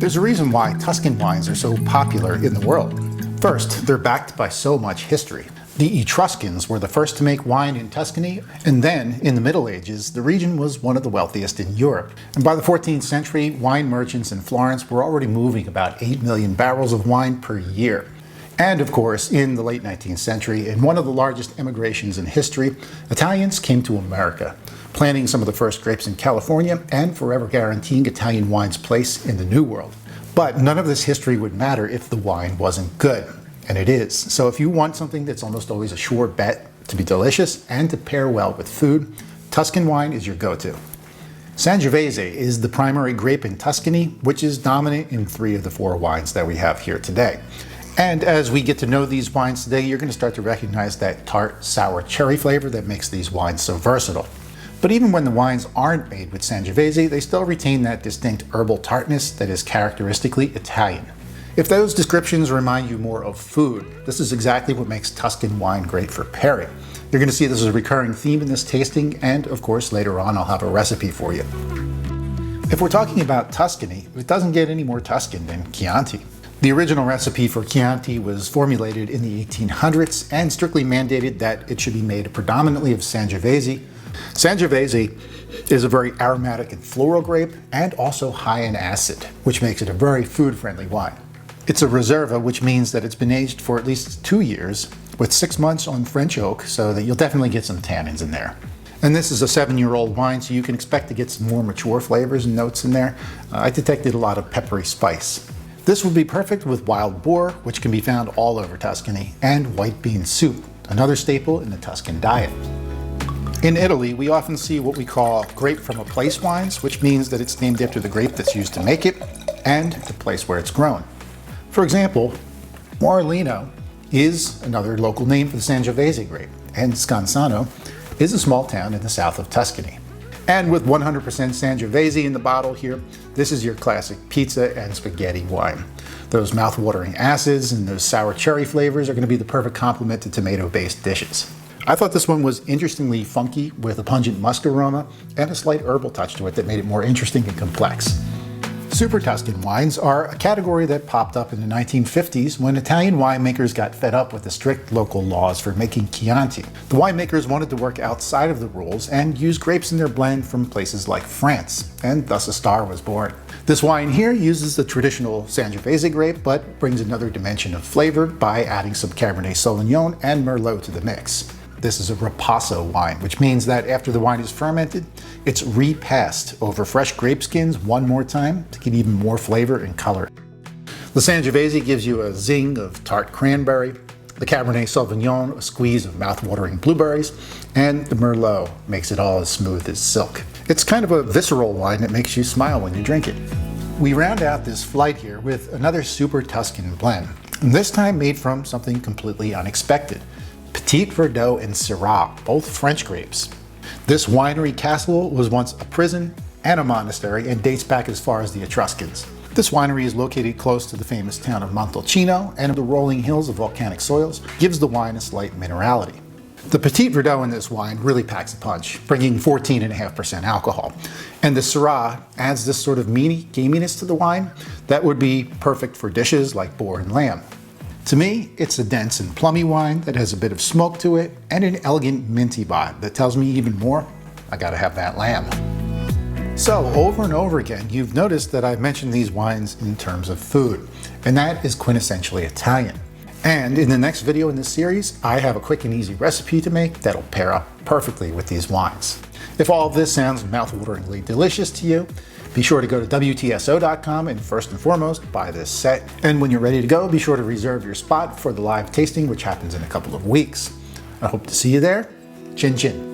There's a reason why Tuscan wines are so popular in the world. First, they're backed by so much history. The Etruscans were the first to make wine in Tuscany, and then, in the Middle Ages, the region was one of the wealthiest in Europe. And by the 14th century, wine merchants in Florence were already moving about 8 million barrels of wine per year. And of course, in the late 19th century, in one of the largest emigrations in history, Italians came to America, planting some of the first grapes in California and forever guaranteeing Italian wine's place in the New World. But none of this history would matter if the wine wasn't good. And it is. So if you want something that's almost always a sure bet to be delicious and to pair well with food, Tuscan wine is your go-to. Sangiovese is the primary grape in Tuscany, which is dominant in 3 of the 4 wines that we have here today. And as we get to know these wines today, you're going to start to recognize that tart, sour cherry flavor that makes these wines so versatile. But even when the wines aren't made with Sangiovese, they still retain that distinct herbal tartness that is characteristically Italian. If those descriptions remind you more of food, this is exactly what makes Tuscan wine great for pairing. You're going to see this is a recurring theme in this tasting, and of course later on I'll have a recipe for you. If we're talking about Tuscany, it doesn't get any more Tuscan than Chianti. The original recipe for Chianti was formulated in the 1800s and strictly mandated that it should be made predominantly of Sangiovese. Sangiovese is a very aromatic and floral grape and also high in acid, which makes it a very food-friendly wine. It's a Riserva, which means that it's been aged for at least 2 years with 6 months on French oak, so that you'll definitely get some tannins in there. And this is a 7-year-old wine, so you can expect to get some more mature flavors and notes in there. I detected a lot of peppery spice. This would be perfect with wild boar, which can be found all over Tuscany, and white bean soup, another staple in the Tuscan diet. In Italy, we often see what we call grape from a place wines, which means that it's named after the grape that's used to make it and the place where it's grown. For example, Morellino is another local name for the Sangiovese grape, and Scansano is a small town in the south of Tuscany. And with 100% Sangiovese in the bottle here, this is your classic pizza and spaghetti wine. Those mouth-watering acids and those sour cherry flavors are going to be the perfect complement to tomato-based dishes. I thought this one was interestingly funky with a pungent musk aroma and a slight herbal touch to it that made it more interesting and complex. Super Tuscan wines are a category that popped up in the 1950s when Italian winemakers got fed up with the strict local laws for making Chianti. The winemakers wanted to work outside of the rules and use grapes in their blend from places like France, and thus a star was born. This wine here uses the traditional Sangiovese grape, but brings another dimension of flavor by adding some Cabernet Sauvignon and Merlot to the mix. This is a Passo wine, which means that after the wine is fermented, it's repassed over fresh grape skins one more time to get even more flavor and color. The Sangiovese gives you a zing of tart cranberry, the Cabernet Sauvignon a squeeze of mouth-watering blueberries, and the Merlot makes it all as smooth as silk. It's kind of a visceral wine that makes you smile when you drink it. We round out this flight here with another Super Tuscan blend, and this time made from something completely unexpected. Petit Verdot and Syrah, both French grapes. This winery castle was once a prison and a monastery and dates back as far as the Etruscans. This winery is located close to the famous town of Montalcino, and the rolling hills of volcanic soils gives the wine a slight minerality. The Petit Verdot in this wine really packs a punch, bringing 14.5% alcohol. And the Syrah adds this sort of meaty gaminess to the wine that would be perfect for dishes like boar and lamb. To me, it's a dense and plummy wine that has a bit of smoke to it and an elegant minty vibe that tells me even more, I gotta have that lamb. So over and over again, you've noticed that I've mentioned these wines in terms of food, and that is quintessentially Italian. And in the next video in this series, I have a quick and easy recipe to make that'll pair up perfectly with these wines. If all of this sounds mouth-wateringly delicious to you, be sure to go to WTSO.com and first and foremost, buy this set. And when you're ready to go, be sure to reserve your spot for the live tasting, which happens in a couple of weeks. I hope to see you there. Chin chin.